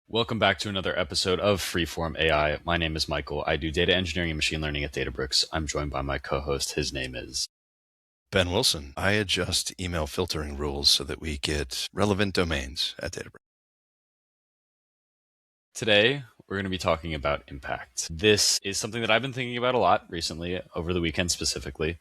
Welcome back to another episode of Freeform AI. My name is Michael. I do data engineering and machine learning at Databricks. I'm joined by my co-host. His name is Ben Wilson. I adjust email filtering rules so that we get relevant domains at Databricks. Today, we're going to be talking about impact. This is something that I've been thinking about a lot recently, over the weekend specifically.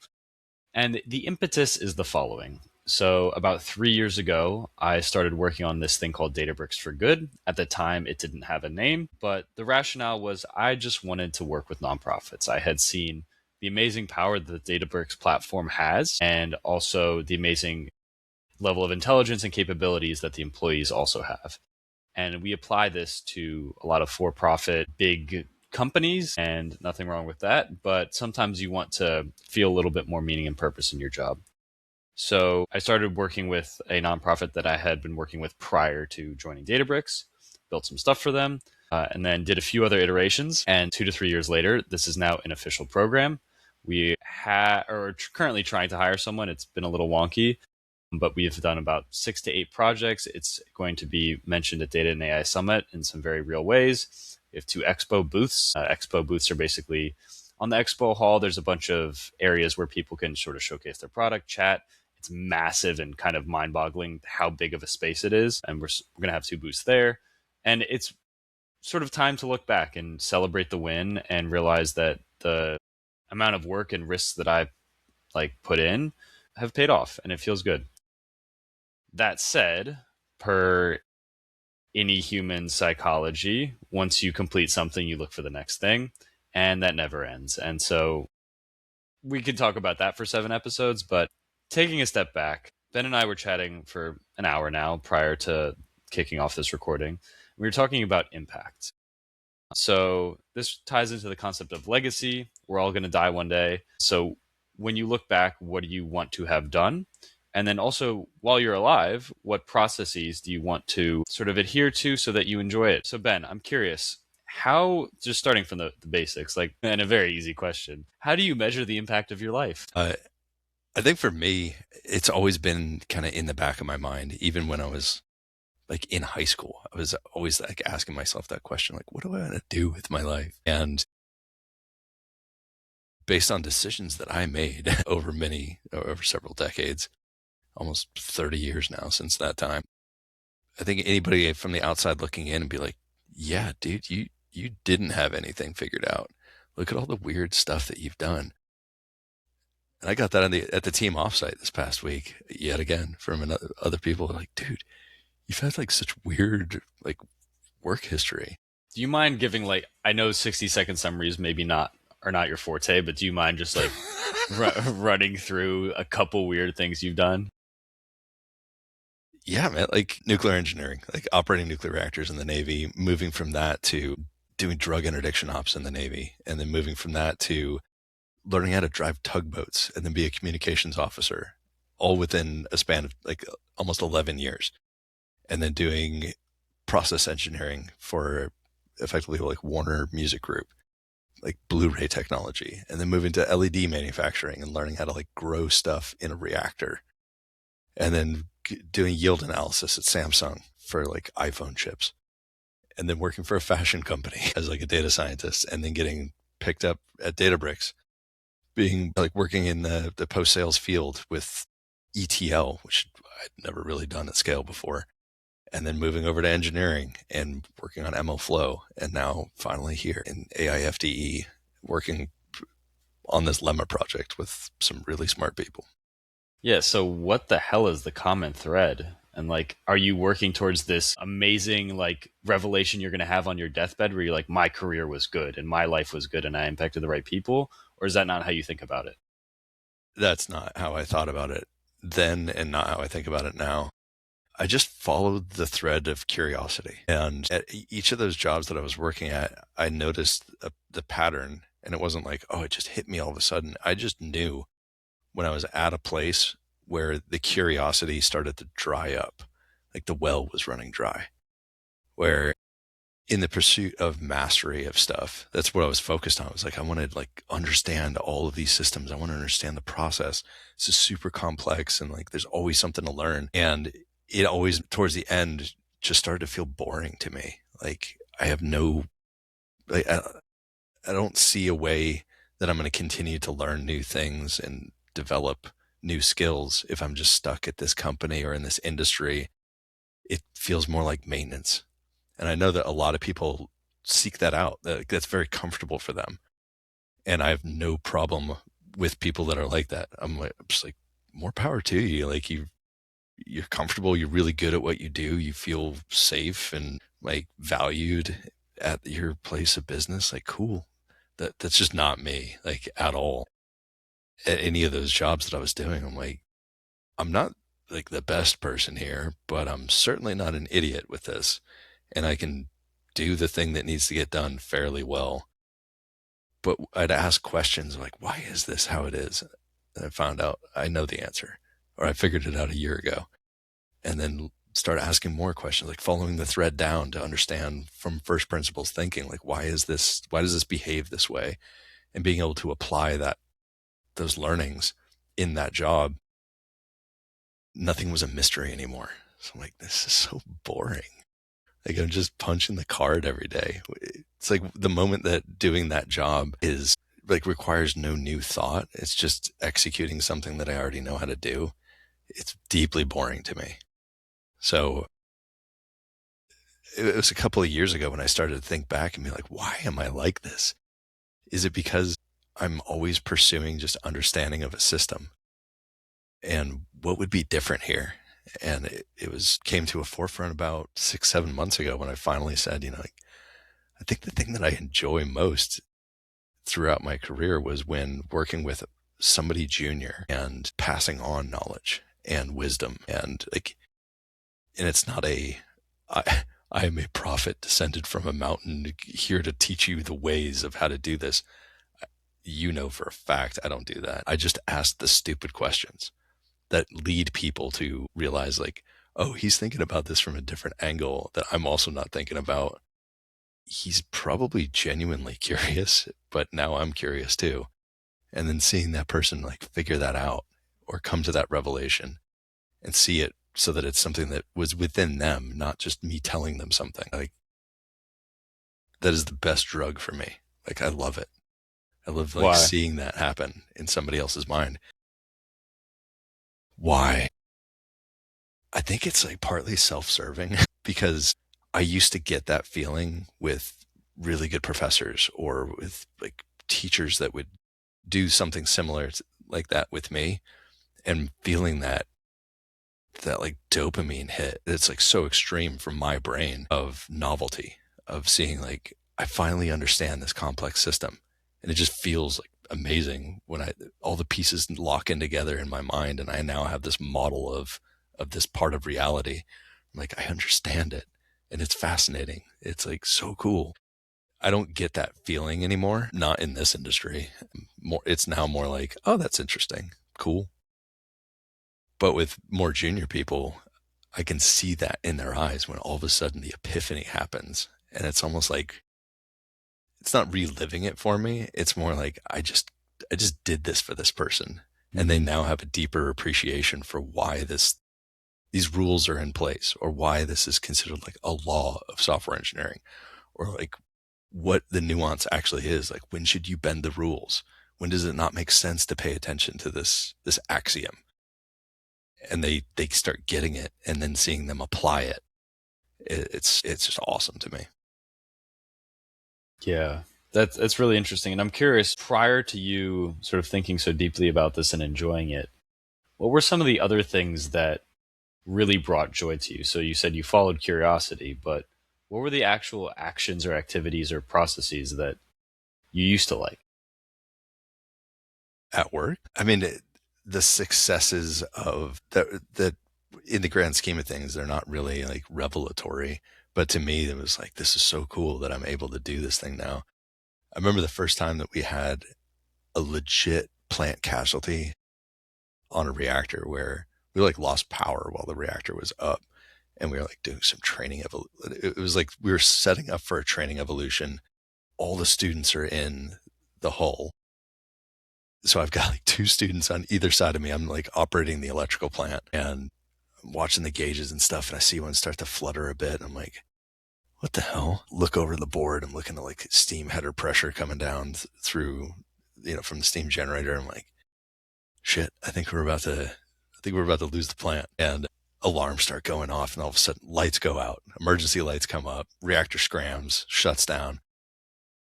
And the impetus is the following. So about 3 years ago, I started working on this thing called Databricks for Good. At the time, it didn't have a name, but the rationale was I just wanted to work with nonprofits. I had seen the amazing power that the Databricks platform has, and also the amazing level of intelligence and capabilities that the employees also have. And we apply this to a lot of for-profit big companies, and nothing wrong with that. But sometimes you want to feel a little bit more meaning and purpose in your job. So I started working with a nonprofit that I had been working with prior to joining Databricks, built some stuff for them, and then did a few other iterations. And 2 to 3 years later, this is now an official program. We are currently trying to hire someone. It's been a little wonky, but we've done about 6 to 8 projects. It's going to be mentioned at Data and AI Summit in some very real ways. We have 2 expo booths. Expo booths are basically on the expo hall. There's a bunch of areas where people can sort of showcase their product, chat. It's massive and kind of mind-boggling how big of a space it is. And we're going to have 2 booths there. And it's sort of time to look back and celebrate the win and realize that the amount of work and risks that I've put in have paid off, and it feels good. That said, per any human psychology, once you complete something, you look for the next thing, and that never ends. And so we could talk about that for 7 episodes, but taking a step back, Ben and I were chatting for an hour now prior to kicking off this recording. We were talking about impact. So this ties into the concept of legacy. We're all going to die one day. So when you look back, what do you want to have done? And then also, while you're alive, what processes do you want to sort of adhere to so that you enjoy it? So Ben, I'm curious, how, just starting from the basics, and a very easy question, how do you measure the impact of your life? I think for me, it's always been kind of in the back of my mind, even when I was like in high school. I was always like asking myself that question, like, what do I want to do with my life? And based on decisions that I made over several decades, almost 30 years now since that time, I think anybody from the outside looking in and be like, yeah, dude, you didn't have anything figured out. Look at all the weird stuff that you've done. And I got that at the team offsite this past week, yet again, from other people like, dude, you've had like such weird like work history. Do you mind giving, I know 60-second summaries maybe not are not your forte, but do you mind just running through a couple weird things you've done? Yeah, man, like nuclear engineering, like operating nuclear reactors in the Navy, moving from that to doing drug interdiction ops in the Navy, and then moving from that to learning how to drive tugboats and then be a communications officer, all within a span of like almost 11 years. And then doing process engineering for effectively like Warner Music Group, like Blu-ray technology, and then moving to LED manufacturing and learning how to like grow stuff in a reactor. And then doing yield analysis at Samsung for like iPhone chips. And then working for a fashion company as like a data scientist, and then getting picked up at Databricks, being like working in the post sales field with ETL, which I'd never really done at scale before, and then moving over to engineering and working on ML Flow, and now finally here in AIFDE working on this Lemma project with some really smart people. Yeah, so what the hell is the common thread? And are you working towards this amazing revelation you're going to have on your deathbed where you're like, my career was good and my life was good and I impacted the right people? Or is that not how you think about it? That's not how I thought about it then, and not how I think about it now. I just followed the thread of curiosity. And at each of those jobs that I was working at, I noticed the pattern, and it wasn't like, oh, it just hit me all of a sudden. I just knew when I was at a place where the curiosity started to dry up, like the well was running dry, where in the pursuit of mastery of stuff, that's what I was focused on. I was like, I want to like understand all of these systems. I want to understand the process. This is super complex, and like there's always something to learn. And it always towards the end just started to feel boring to me. Like I have no, like, I don't see a way that I'm going to continue to learn new things and develop new skills if I'm just stuck at this company or in this industry. It feels more like maintenance. And I know that a lot of people seek that out. That's very comfortable for them. And I have no problem with people that are like that. I'm just like, more power to you. Like you're comfortable. You're really good at what you do. You feel safe and like valued at your place of business. Like, cool. That's just not me, like at all. At any of those jobs that I was doing, I'm like, I'm not like the best person here, but I'm certainly not an idiot with this. And I can do the thing that needs to get done fairly well. But I'd ask questions like, why is this how it is? And I found out I know the answer, or I figured it out a year ago. And then start asking more questions, like following the thread down to understand from first principles thinking, like, why does this behave this way? And being able to apply those learnings in that job, nothing was a mystery anymore. So I'm like, this is so boring. Like I'm just punching the card every day. It's like the moment that doing that job is like requires no new thought. It's just executing something that I already know how to do. It's deeply boring to me. So it was a couple of years ago when I started to think back and be like, why am I like this? Is it because I'm always pursuing just understanding of a system? And what would be different here? And it came to a forefront about 6, 7 months ago when I finally said, like, I think the thing that I enjoy most throughout my career was when working with somebody junior and passing on knowledge and wisdom and it's not I, I am a prophet descended from a mountain here to teach you the ways of how to do this. You know, for a fact, I don't do that. I just ask the stupid questions that lead people to realize like, oh, he's thinking about this from a different angle that I'm also not thinking about. He's probably genuinely curious, but now I'm curious too. And then seeing that person like figure that out or come to that revelation and see it so that it's something that was within them, not just me telling them something. Like that is the best drug for me. Like I love it. I love like Why? seeing that happen in somebody else's mind. Why? I think it's like partly self-serving because I used to get that feeling with really good professors or with like teachers that would do something similar like that with me and feeling that like dopamine hit. It's like so extreme from my brain of novelty of seeing like I finally understand this complex system and it just feels like amazing when all the pieces lock in together in my mind and I now have this model of this part of reality. I'm like I understand it and it's fascinating. It's like so cool. I don't get that feeling anymore, not in this industry. More it's now more like, oh, that's interesting. Cool. But with more junior people, I can see that in their eyes when all of a sudden the epiphany happens. And it's almost like it's not reliving it for me. It's more like I just did this for this person. And they Mm-hmm. now have a deeper appreciation for why these rules are in place or why this is considered like a law of software engineering or like what the nuance actually is. Like when should you bend the rules? When does it not make sense to pay attention to this axiom? And they start getting it and then seeing them apply it. It's just awesome to me. Yeah, that's really interesting. And I'm curious, prior to you sort of thinking so deeply about this and enjoying it, what were some of the other things that really brought joy to you? So you said you followed curiosity, but what were the actual actions or activities or processes that you used to like? At work, I mean, the successes of that in the grand scheme of things, they're not really like revelatory. But to me, it was like, this is so cool that I'm able to do this thing now. I remember the first time that we had a legit plant casualty on a reactor where we like lost power while the reactor was up. And we were like doing some training. It was like we were setting up for a training evolution. All the students are in the hull. So I've got like two students on either side of me. I'm like operating the electrical plant and I'm watching the gauges and stuff. And I see one start to flutter a bit. I'm like, what the hell? Look over the board. I'm looking at like steam header pressure coming down through, from the steam generator. I'm like, shit, I think we're about to lose the plant. And alarms start going off, and all of a sudden lights go out, emergency lights come up, reactor scrams, shuts down.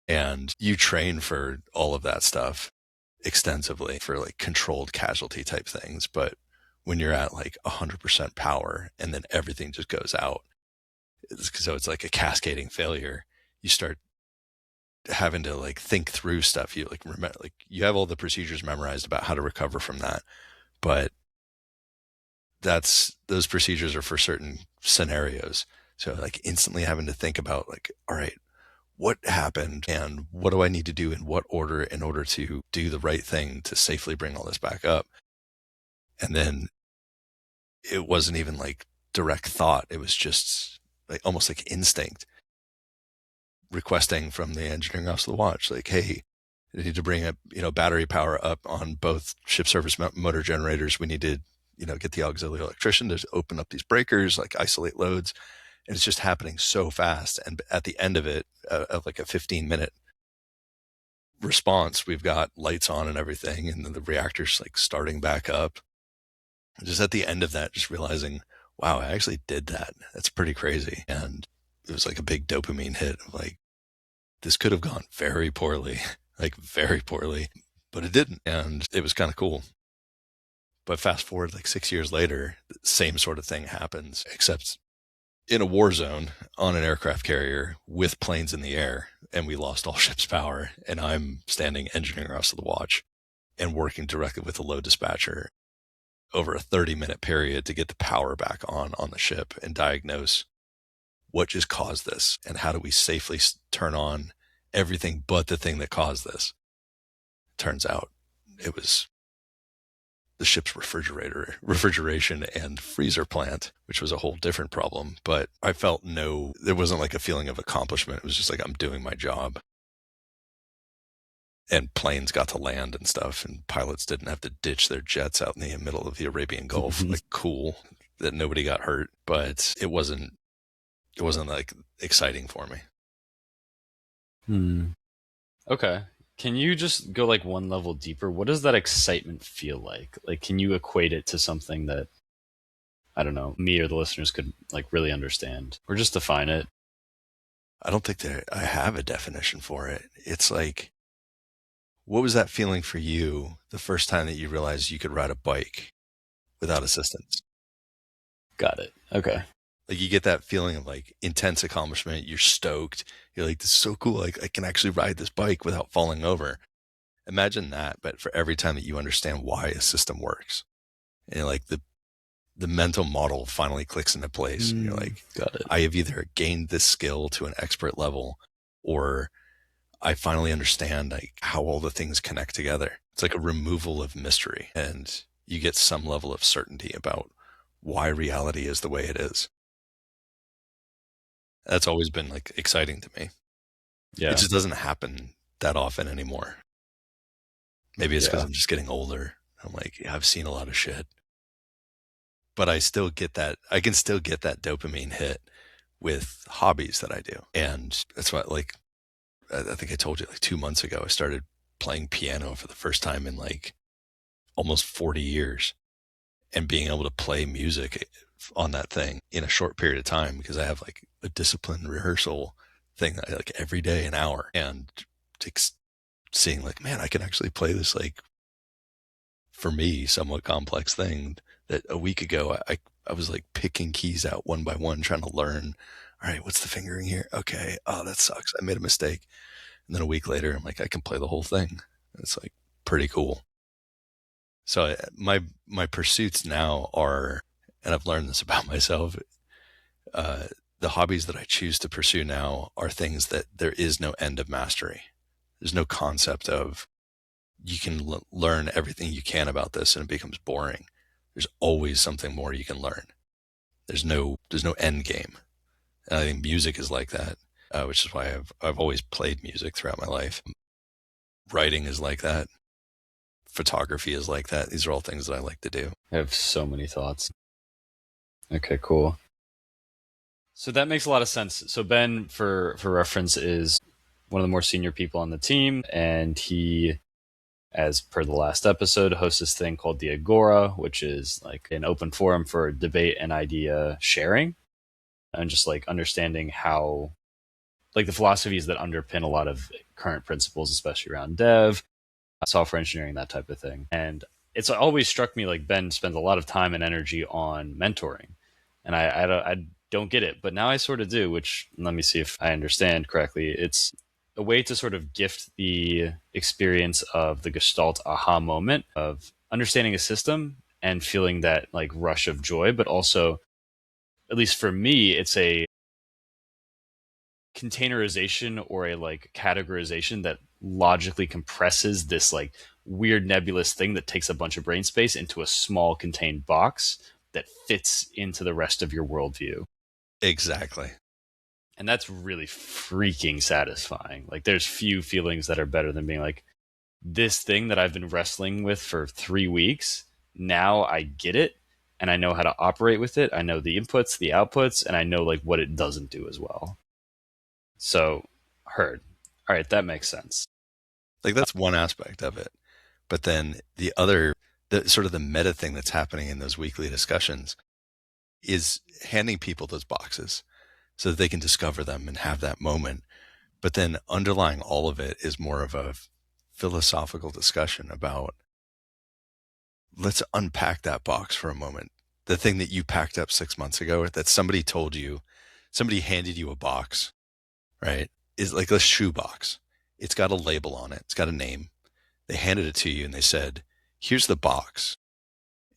And you train for all of that stuff extensively for like controlled casualty type things. But when you're at like 100% power and then everything just goes out, so it's like a cascading failure, you start having to like think through stuff. You like remember, like you have all the procedures memorized about how to recover from that, but those procedures are for certain scenarios. So like instantly having to think about like, all right, what happened and what do I need to do in what order in order to do the right thing to safely bring all this back up? And then it wasn't even like direct thought. It was just like almost like instinct, requesting from the engineering office of the watch, like, hey, we need to bring up, battery power up on both ship service motor generators. We need to, get the auxiliary electrician to open up these breakers, like isolate loads. And it's just happening so fast. And at the end of it, of like a 15-minute response, we've got lights on and everything. And then the reactor's like starting back up. Just at the end of that, just realizing, wow, I actually did that. That's pretty crazy. And it was like a big dopamine hit of like, this could have gone very poorly, like very poorly, but it didn't. And it was kind of cool. But fast forward like 6 years later, the same sort of thing happens, except in a war zone on an aircraft carrier with planes in the air. And we lost all ship's power. And I'm standing engineering officer of the watch and working directly with the load dispatcher over a 30-minute period to get the power back on the ship and diagnose what just caused this and how do we safely turn on everything but the thing that caused this. Turns out it was the ship's refrigeration and freezer plant, which was a whole different problem. But I felt there wasn't like a feeling of accomplishment. It was just like, I'm doing my job. And planes got to land and stuff, and pilots didn't have to ditch their jets out in the middle of the Arabian Gulf. Like, cool that nobody got hurt, but it wasn't like exciting for me. Okay. Can you just go like one level deeper? What does that excitement feel like? Like, can you equate it to something that, I don't know, me or the listeners could like really understand or just define it? I don't think that I have a definition for it. It's like, what was that feeling for you the first time that you realized you could ride a bike without assistance? Got it. Okay. Like you get that feeling of like intense accomplishment. You're stoked. You're like, this is so cool. Like I can actually ride this bike without falling over. Imagine that, but for every time that you understand why a system works, and like the mental model finally clicks into place, and you're like, got it. I have either gained this skill to an expert level, or I finally understand like how all the things connect together. It's like a removal of mystery, and you get some level of certainty about why reality is the way it is. That's always been like exciting to me. Yeah. It just doesn't happen that often anymore. Maybe it's because Yeah. I'm just getting older. I'm like, yeah, I've seen a lot of shit, but I still get that. I can still get that dopamine hit with hobbies that I do. And that's why, like, I think I told you like 2 months ago, I started playing piano for the first time in like almost 40 years, and being able to play music on that thing in a short period of time, because I have like a disciplined rehearsal thing that I like every day, an hour, and seeing like, man, I can actually play this, like, for me, somewhat complex thing that a week ago, I was like picking keys out one by one, trying to learn, all right, what's the fingering here? Okay. Oh, that sucks. I made a mistake. And then a week later, I'm like, I can play the whole thing. It's like pretty cool. So my pursuits now are, and I've learned this about myself, uh, the hobbies that I choose to pursue now are things that there is no end of mastery. There's no concept of you can learn everything you can about this and it becomes boring. There's always something more you can learn. There's no end game. And I think music is like that, which is why I've always played music throughout my life. Writing is like that. Photography is like that. These are all things that I like to do. I have so many thoughts. Okay, cool. So that makes a lot of sense. So Ben, for reference, is one of the more senior people on the team, and he, as per the last episode, hosts this thing called the Agora, which is like an open forum for debate and idea sharing, and just like understanding how, like, the philosophies that underpin a lot of current principles, especially around dev, software engineering, that type of thing. And it's always struck me like Ben spends a lot of time and energy on mentoring, and I don't get it, but now I sort of do. Which, let me see if I understand correctly. It's a way to sort of gift the experience of the Gestalt aha moment of understanding a system and feeling that like rush of joy, but also, at least for me, it's a containerization or a like categorization that logically compresses this like weird nebulous thing that takes a bunch of brain space into a small contained box that fits into the rest of your worldview. Exactly. And that's really freaking satisfying. Like, there's few feelings that are better than being like, this thing that I've been wrestling with for 3 weeks, now I get it and I know how to operate with it. I know the inputs, the outputs, and I know like what it doesn't do as well. So, heard. All right, that makes sense. Like that's one aspect of it. But then the other, the sort of the meta thing that's happening in those weekly discussions is handing people those boxes so that they can discover them and have that moment. But then underlying all of it is more of a philosophical discussion about, let's unpack that box for a moment. The thing that you packed up 6 months ago that somebody told you, somebody handed you a box, right? Is like a shoe box. It's got a label on it. It's got a name. They handed it to you and they said, here's the box.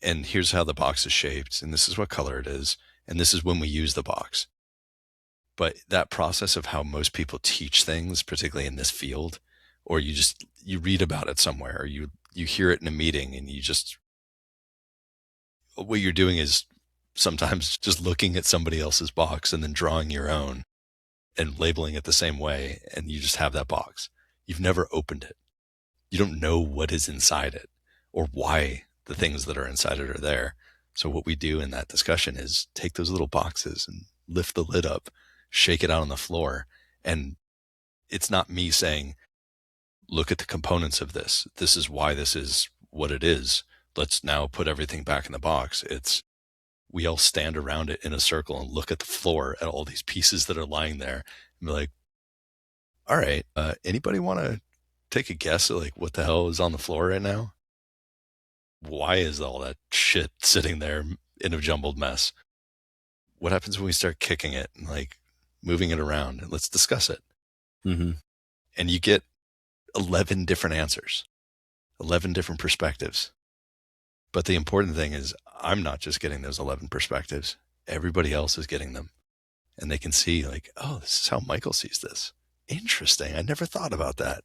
And here's how the box is shaped. And this is what color it is. And this is when we use the box. But that process of how most people teach things, particularly in this field, or you read about it somewhere, or you hear it in a meeting and you just, what you're doing is sometimes just looking at somebody else's box and then drawing your own and labeling it the same way. And you just have that box. You've never opened it. You don't know what is inside it or why the things that are inside it are there. So what we do in that discussion is take those little boxes and lift the lid up, shake it out on the floor. And it's not me saying, look at the components of this. This is why this is what it is. Let's now put everything back in the box. It's, we all stand around it in a circle and look at the floor at all these pieces that are lying there and be like, all right, anybody want to take a guess at like what the hell is on the floor right now? Why is all that shit sitting there in a jumbled mess? What happens when we start kicking it and like moving it around? Let's discuss it. Mm-hmm. And you get 11 different answers, 11 different perspectives. But the important thing is I'm not just getting those 11 perspectives. Everybody else is getting them. And they can see like, oh, this is how Michael sees this. Interesting. I never thought about that.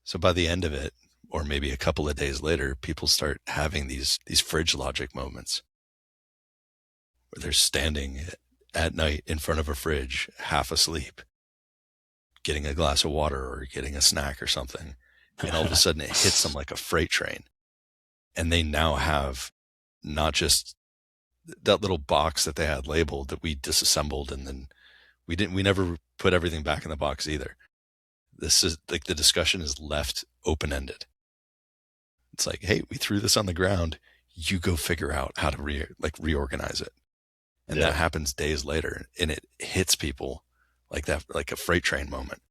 So by the end of it, or maybe a couple of days later, people start having these fridge logic moments where they're standing at night in front of a fridge, half asleep, getting a glass of water or getting a snack or something. And all of a sudden it hits them like a freight train. And they now have not just that little box that they had labeled that we disassembled and then we never put everything back in the box either. This is like the discussion is left open-ended. It's like, hey, we threw this on the ground. You go figure out how to reorganize it. And Yeah. that happens days later and it hits people like that, like a freight train moment.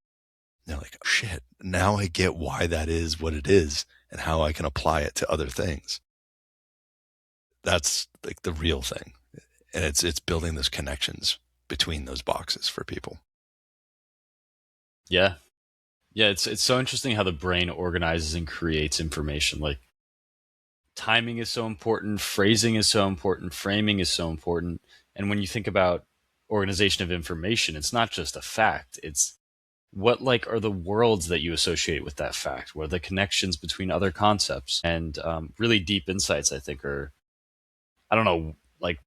They're like, oh, shit, now I get why that is what it is and how I can apply it to other things. That's like the real thing. And it's building those connections between those boxes for people. Yeah. Yeah, it's so interesting how the brain organizes and creates information. Like, timing is so important, phrasing is so important, framing is so important. And when you think about organization of information, it's not just a fact. It's what like are the worlds that you associate with that fact? What are the connections between other concepts? And really deep insights, I think, are, I don't know, like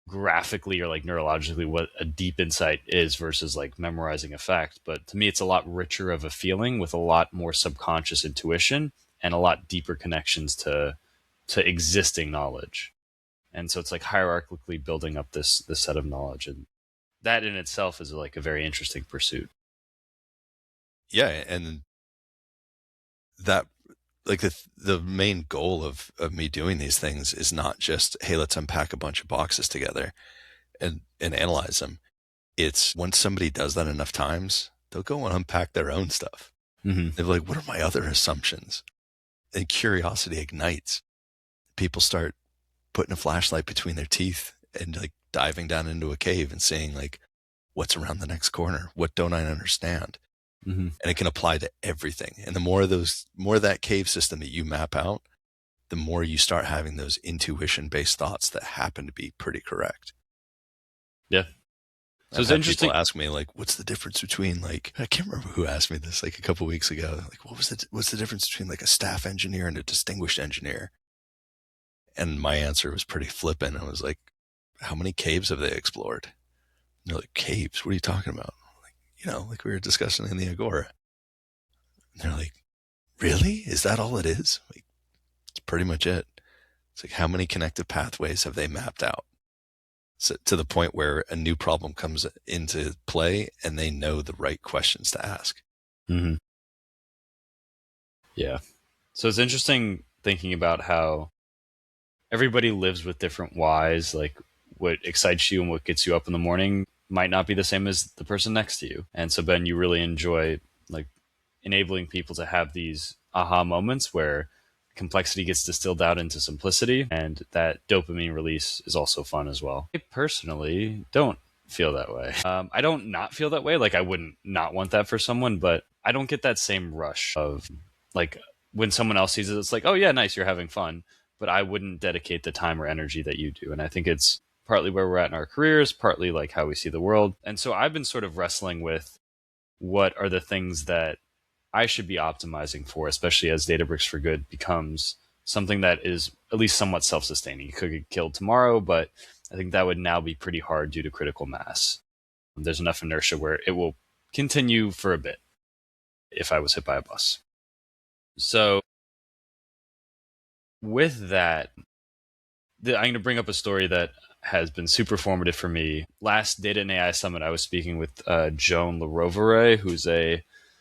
graphically or like neurologically what a deep insight is versus like memorizing a fact. But to me, it's a lot richer of a feeling with a lot more subconscious intuition and a lot deeper connections to existing knowledge. And so it's like hierarchically building up this set of knowledge. And that in itself is like a very interesting pursuit. Yeah, and that like the main goal of me doing these things is not just, hey, let's unpack a bunch of boxes together and analyze them. It's once somebody does that enough times, they'll go and unpack their own stuff. Mm-hmm. They're like, what are my other assumptions? And curiosity ignites. People start putting a flashlight between their teeth and like diving down into a cave and saying like, what's around the next corner? What don't I understand? Mm-hmm. And it can apply to everything. And the more of that cave system that you map out, the more you start having those intuition based thoughts that happen to be pretty correct. Yeah. So I've it's had people interesting. ask me like, what's the difference between like, I can't remember who asked me this like a couple of weeks ago. Like, what's the difference between like a staff engineer and a distinguished engineer? And my answer was pretty flippant. I was like, how many caves have they explored? And they're like, caves? What are you talking about? Like, like we were discussing in the Agora. And they're like, really? Is that all it is? Like, it's pretty much it. It's like, how many connective pathways have they mapped out? So, to the point where a new problem comes into play and they know the right questions to ask. Mm-hmm. Yeah. So it's interesting thinking about how everybody lives with different whys. Like what excites you and what gets you up in the morning might not be the same as the person next to you. And so, Ben, you really enjoy like enabling people to have these aha moments where complexity gets distilled out into simplicity, and that dopamine release is also fun as well. I personally don't feel that way. I don't not feel that way. Like I wouldn't not want that for someone, but I don't get that same rush of like when someone else sees it, it's like, oh yeah, nice, you're having fun. But I wouldn't dedicate the time or energy that you do. And I think it's partly where we're at in our careers, partly like how we see the world. And so I've been sort of wrestling with what are the things that I should be optimizing for, especially as Databricks for Good becomes something that is at least somewhat self-sustaining. It could get killed tomorrow, but I think that would now be pretty hard due to critical mass. There's enough inertia where it will continue for a bit if I was hit by a bus. So with that, I'm going to bring up a story that has been super formative for me. Last Data and AI Summit, I was speaking with Joan LaRovere, who's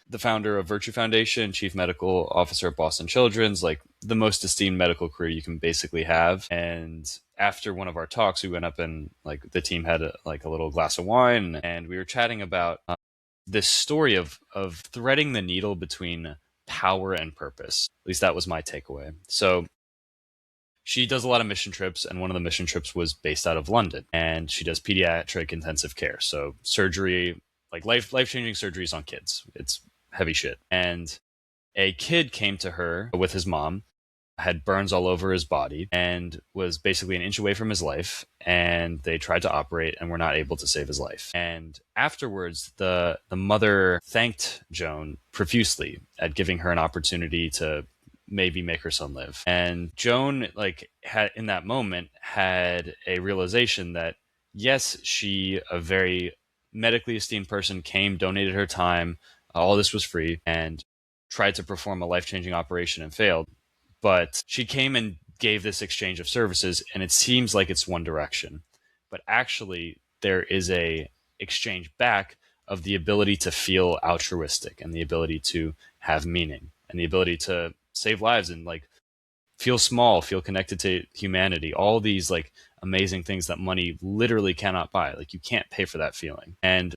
the founder of Virtue Foundation, chief medical officer at Boston Children's, like the most esteemed medical career you can basically have. And after one of our talks, we went up and like the team had like a little glass of wine, and we were chatting about this story of threading the needle between power and purpose. At least that was my takeaway. So she does a lot of mission trips, and one of the mission trips was based out of London, and she does pediatric intensive care, so surgery, like life-changing surgeries on kids. It's heavy shit. And a kid came to her with his mom, had burns all over his body, and was basically an inch away from his life, and they tried to operate and were not able to save his life. And afterwards, the mother thanked Joan profusely at giving her an opportunity to maybe make her son live. And Joan, like, had in that moment had a realization that yes, she, a very medically esteemed person, came, donated her time, all this was free, and tried to perform a life-changing operation and failed. But she came and gave this exchange of services, and it seems like it's one direction, but actually there is a exchange back of the ability to feel altruistic and the ability to have meaning and the ability to save lives and like feel small, feel connected to humanity, all these like amazing things that money literally cannot buy. Like you can't pay for that feeling. And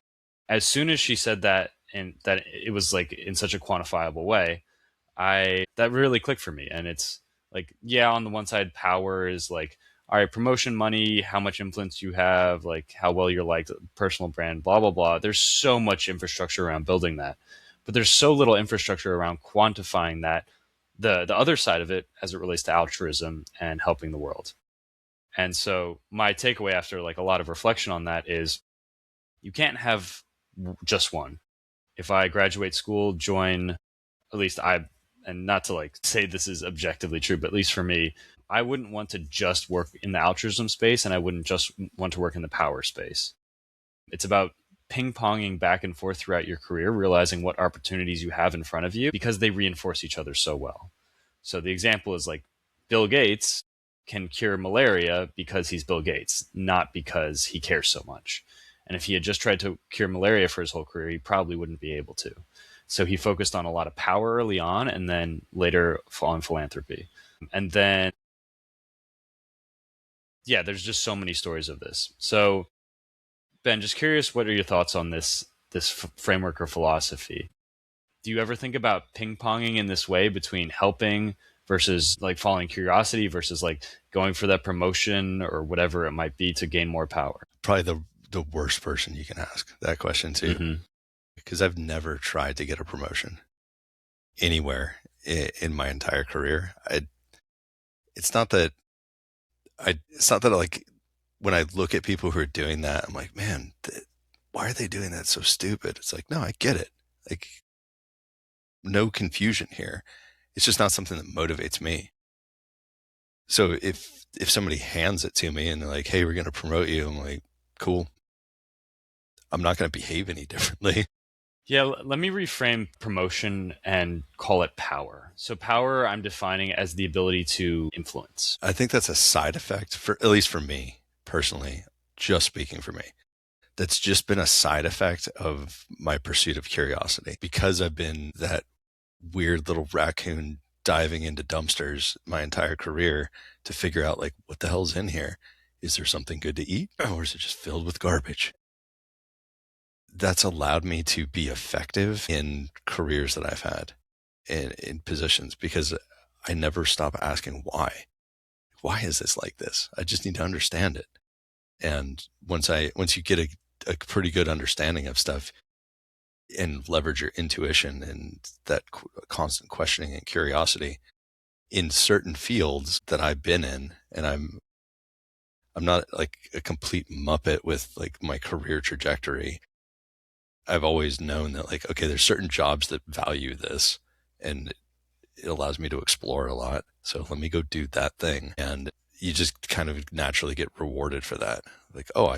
as soon as she said that, and that it was like in such a quantifiable way, I that really clicked for me. And it's like, yeah, on the one side, power is like, all right, promotion money, how much influence you have, like how well you're liked, personal brand, blah, blah, blah. There's so much infrastructure around building that. But there's so little infrastructure around quantifying that, the other side of it as it relates to altruism and helping the world. And so my takeaway after like a lot of reflection on that is you can't have just one. If I graduate school, join, at least I, and not to like say this is objectively true, but at least for me, I wouldn't want to just work in the altruism space, and I wouldn't just want to work in the power space. It's about ping ponging back and forth throughout your career, realizing what opportunities you have in front of you because they reinforce each other so well. So the example is like Bill Gates can cure malaria because he's Bill Gates, not because he cares so much. And if he had just tried to cure malaria for his whole career, he probably wouldn't be able to. So he focused on a lot of power early on and then later on philanthropy. And then, yeah, there's just so many stories of this. So, Ben, just curious, what are your thoughts on this framework or philosophy? Do you ever think about ping ponging in this way between helping versus like following curiosity versus like going for that promotion or whatever it might be to gain more power? Probably the worst person you can ask that question to, Mm-hmm. because I've never tried to get a promotion anywhere in my entire career. It's not that it's not that like when I look at people who are doing that, I'm like, man, why are they doing that so stupid? It's like, no, I get it. Like, no confusion here. It's just not something that motivates me. So if somebody hands it to me and they're like, hey, we're going to promote you, I'm like, cool. I'm not going to behave any differently. Yeah, let me reframe promotion and call it power. So, power I'm defining as the ability to influence. I think that's a side effect for, at least for me personally, just speaking for me. That's just been a side effect of my pursuit of curiosity, because I've been that weird little raccoon diving into dumpsters my entire career to figure out like, what the hell's in here? Is there something good to eat, or is it just filled with garbage? That's allowed me to be effective in careers that I've had in positions, because I never stop asking why. Why is this like this? I just need to understand it. And once you get a pretty good understanding of stuff and leverage your intuition and that constant questioning and curiosity in certain fields that I've been in, and I'm not like a complete muppet with like my career trajectory. I've always known that like, okay, there's certain jobs that value this, and it allows me to explore a lot. So let me go do that thing. And you just kind of naturally get rewarded for that. Like, oh,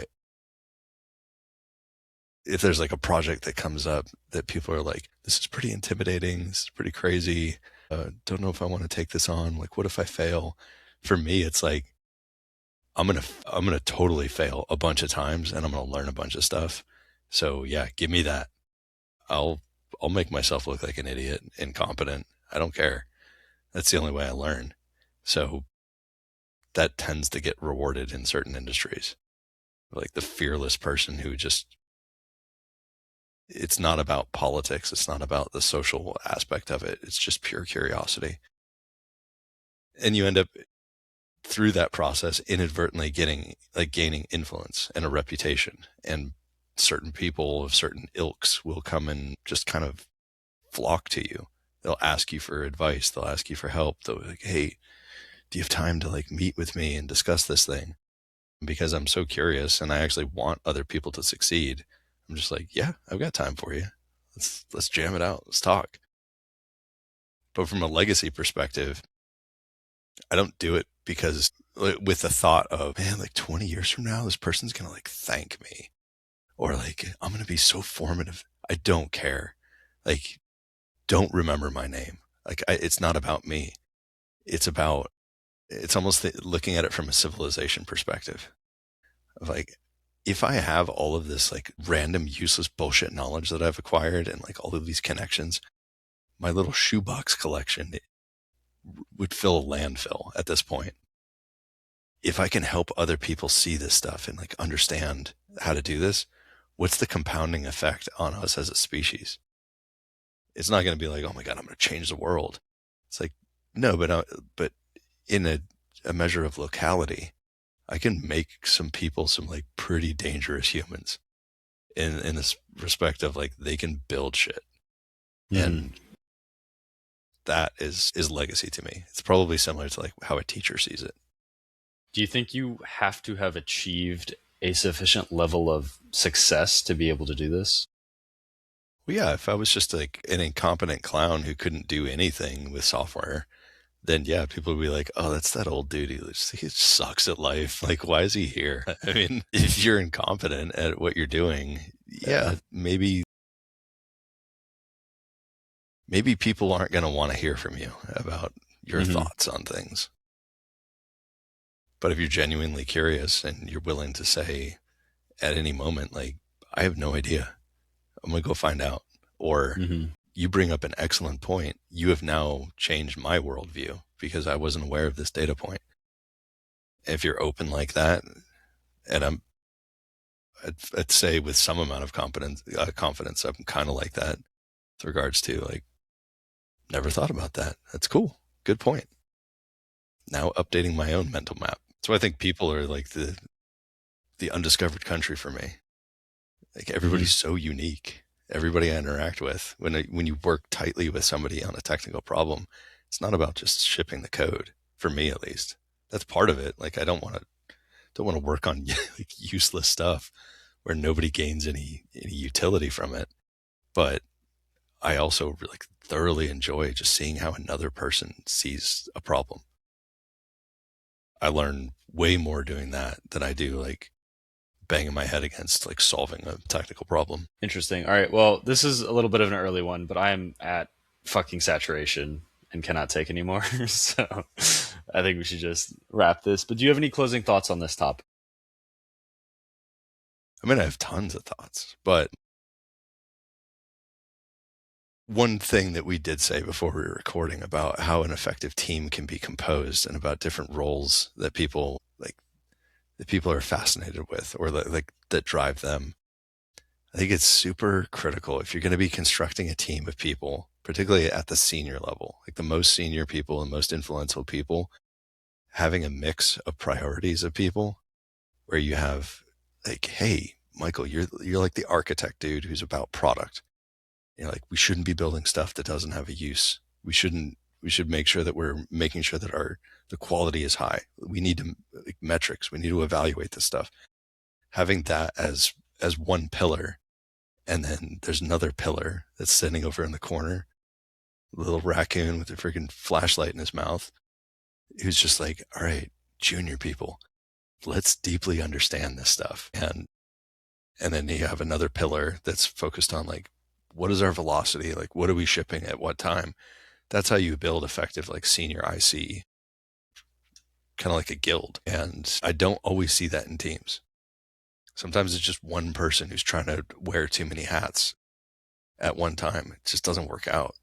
if there's like a project that comes up that people are like, this is pretty intimidating, this is pretty crazy, don't know if I want to take this on. Like, what if I fail? For me, it's like, I'm gonna totally fail a bunch of times, and I'm gonna learn a bunch of stuff. So yeah, give me that. I'll I'll make myself look like an idiot, incompetent. I don't care. That's the only way I learn. So that tends to get rewarded in certain industries. Like the fearless person who just, it's not about politics. It's not about the social aspect of it. It's just pure curiosity. And you end up through that process inadvertently gaining influence and a reputation. And certain people of certain ilks will come and just kind of flock to you. They'll ask you for advice. They'll ask you for help. They'll be like, hey, do you have time to like meet with me and discuss this thing? Because I'm so curious and I actually want other people to succeed. I'm just like, yeah, I've got time for you. Let's jam it out. Let's talk. But from a legacy perspective, I don't do it because with the thought of, man, like 20 years from now, this person's going to like thank me, or like, I'm going to be so formative. I don't care. Like, don't remember my name. Like, it's not about me. It's almost looking at it from a civilization perspective of like, if I have all of this like random useless bullshit knowledge that I've acquired and like all of these connections, my little shoebox collection would fill a landfill at this point. If I can help other people see this stuff and like understand how to do this, what's the compounding effect on us as a species? It's not going to be like, oh my God, I'm going to change the world. It's like, no, but in a measure of locality, I can make some people some like pretty dangerous humans in this respect of like, they can build shit. Mm-hmm. And that is legacy to me. It's probably similar to like how a teacher sees it. Do you think you have to have achieved a sufficient level of success to be able to do this? Well, yeah, if I was just like an incompetent clown who couldn't do anything with software, then yeah, people would be like, oh, that's that old dude. He sucks at life. Like, why is he here? I mean, if you're incompetent at what you're doing, yeah, maybe people aren't going to want to hear from you about your thoughts on things. But if you're genuinely curious and you're willing to say at any moment, like, I have no idea. I'm going to go find out. Or Mm-hmm. you bring up an excellent point. You have now changed my worldview because I wasn't aware of this data point. If you're open like that, and I'd say with some amount of confidence, I'm kind of like that with regards to like, never thought about that. That's cool. Good point. Now updating my own mental map. So I think people are like the undiscovered country for me. Like everybody's so unique. Everybody I interact with, when you work tightly with somebody on a technical problem, it's not about just shipping the code. For me, at least, that's part of it. Like I don't want to work on like useless stuff where nobody gains any utility from it. But I also like thoroughly enjoy just seeing how another person sees a problem. I learn way more doing that than I do like banging my head against like solving a technical problem. Interesting. All right. Well, this is a little bit of an early one, but I am at fucking saturation and cannot take anymore. So I think we should just wrap this. But do you have any closing thoughts on this topic? I mean, I have tons of thoughts, but one thing that we did say before we were recording about how an effective team can be composed and about different roles that people are fascinated with or that drive them. I think it's super critical if you're going to be constructing a team of people, particularly at the senior level, like the most senior people and most influential people, having a mix of priorities of people where you have like, hey, Michael, you're like the architect dude who's about product. Like we shouldn't be building stuff that doesn't have a use. We should make sure that we're making sure that the quality is high. We need to like metrics. We need to evaluate this stuff. Having that as one pillar, and then there's another pillar that's sitting over in the corner, a little raccoon with a freaking flashlight in his mouth, who's just like, all right, junior people, let's deeply understand this stuff. And then you have another pillar that's focused on like, what is our velocity? Like, what are we shipping at what time? That's how you build effective, like senior IC, kind of like a guild. And I don't always see that in teams. Sometimes it's just one person who's trying to wear too many hats at one time. It just doesn't work out.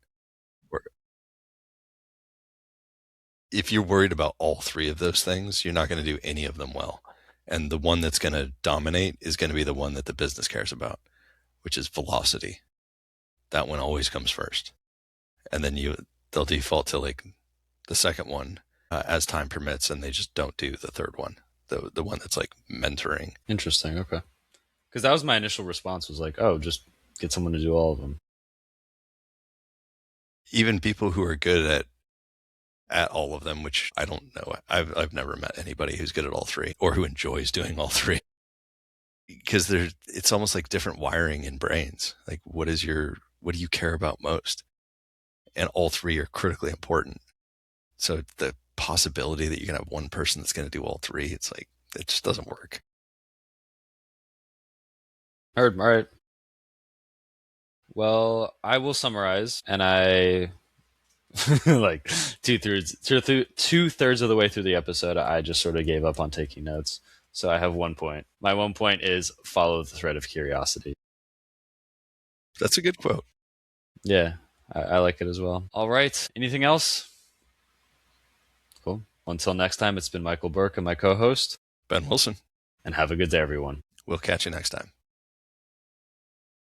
If you're worried about all three of those things, you're not going to do any of them well. And the one that's going to dominate is going to be the one that the business cares about, which is velocity. That one always comes first. And then they'll default to like the second one as time permits, and they just don't do the third one, the one that's like mentoring. Interesting. Okay. Because that was my initial response was like, oh, just get someone to do all of them. Even people who are good at all of them, which I don't know. I've never met anybody who's good at all three or who enjoys doing all three. Because it's almost like different wiring in brains. Like what do you care about most? And all three are critically important. So the possibility that you can have one person that's going to do all three, it's like, it just doesn't work. Heard. All right. Well, I will summarize, and I like two thirds of the way through the episode, I just sort of gave up on taking notes. So I have 1 point. My 1 point is follow the thread of curiosity. That's a good quote. Yeah, I like it as well. All right. Anything else? Cool. Until next time, it's been Michael Burke and my co-host. Ben Wilson. And have a good day, everyone. We'll catch you next time.